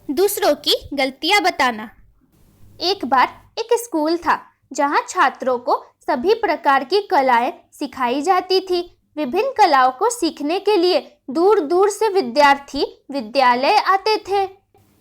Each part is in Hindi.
दूसरों की गलतियां बताना। एक बार एक स्कूल था जहां छात्रों को सभी प्रकार की कलाएं सिखाई जाती थी। विभिन्न कलाओं को सीखने के लिए दूर दूर से विद्यार्थी विद्यालय आते थे।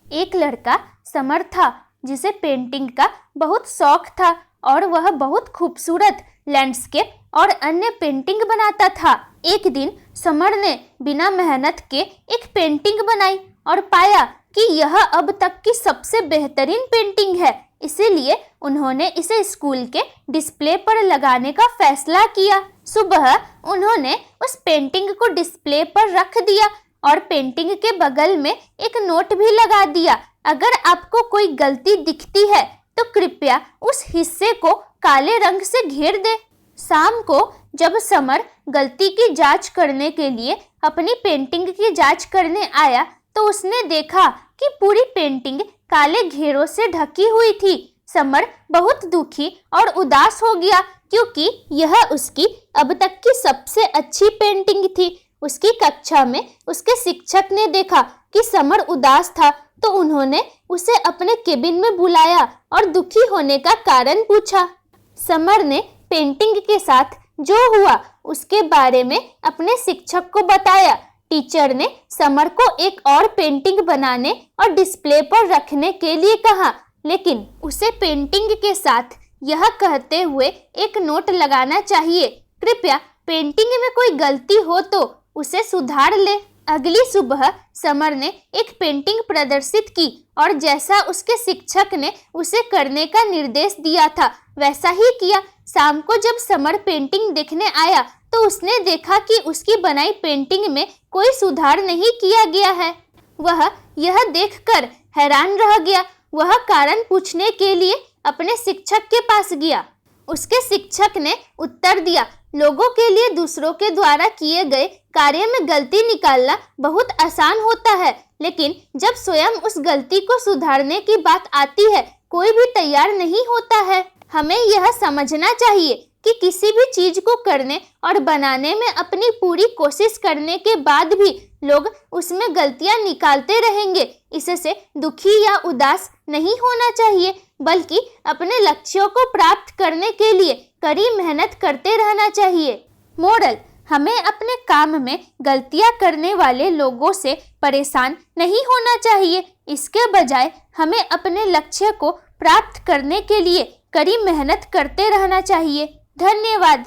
एक लड़का समर था जिसे पेंटिंग का बहुत शौक था और वह बहुत खूबसूरत लैंडस्केप और अन्य पेंटिंग बनाता था। एक दिन समर ने बिना मेहनत के एक पेंटिंग बनाई और पाया कि यह अब तक की सबसे बेहतरीन पेंटिंग है। इसीलिए उन्होंने इसे स्कूल के डिस्प्ले पर लगाने का फैसला किया। सुबह उन्होंने उस पेंटिंग को डिस्प्ले पर रख दिया और पेंटिंग के बगल में एक नोट भी लगा दिया, अगर आपको कोई गलती दिखती है तो कृपया उस हिस्से को काले रंग से घेर दे। शाम को जब समर गलती की जांच करने के लिए अपनी पेंटिंग की जांच करने आया तो उसने देखा कि पूरी पेंटिंग काले घेरों से ढकी हुई थी। समर बहुत दुखी और उदास हो गया क्योंकि यह उसकी अब तक की सबसे अच्छी पेंटिंग थी। उसकी कक्षा में उसके शिक्षक ने देखा कि समर उदास था तो उन्होंने उसे अपने केबिन में बुलाया और दुखी होने का कारण पूछा। समर ने पेंटिंग के साथ जो हुआ उसके बारे में अपने शिक्षक को बताया। टीचर ने समर को एक और पेंटिंग बनाने और डिस्प्ले पर रखने के लिए कहा, लेकिन उसे पेंटिंग के साथ यह कहते हुए एक नोट लगाना चाहिए, कृपया पेंटिंग में कोई गलती हो तो उसे सुधार ले। अगली सुबह समर ने एक पेंटिंग प्रदर्शित की और जैसा उसके शिक्षक ने उसे करने का निर्देश दिया था वैसा ही किया। शाम को जब समर पेंटिंग देखने आया तो उसने देखा कि उसकी बनाई पेंटिंग में कोई सुधार नहीं किया गया है। वह यह देखकर हैरान रह गया। वह कारण पूछने के लिए अपने शिक्षक के पास गया। उसके शिक्षक ने उत्तर दिया, लोगों के लिए दूसरों के द्वारा किए गए कार्य में गलती निकालना बहुत आसान होता है, लेकिन जब स्वयं उस गलती को सुधारने की बात आती है कोई भी तैयार नहीं होता है। हमें यह समझना चाहिए कि किसी भी चीज को करने और बनाने में अपनी पूरी कोशिश करने के बाद भी लोग उसमें गलतियां निकालते रहेंगे। इससे दुखी या उदास नहीं होना चाहिए, बल्कि अपने लक्ष्यों को प्राप्त करने के लिए कड़ी मेहनत करते रहना चाहिए। मोरल: हमें अपने काम में गलतियां करने वाले लोगों से परेशान नहीं होना चाहिए। इसके बजाय हमें अपने लक्ष्य को प्राप्त करने के लिए कड़ी मेहनत करते रहना चाहिए। धन्यवाद।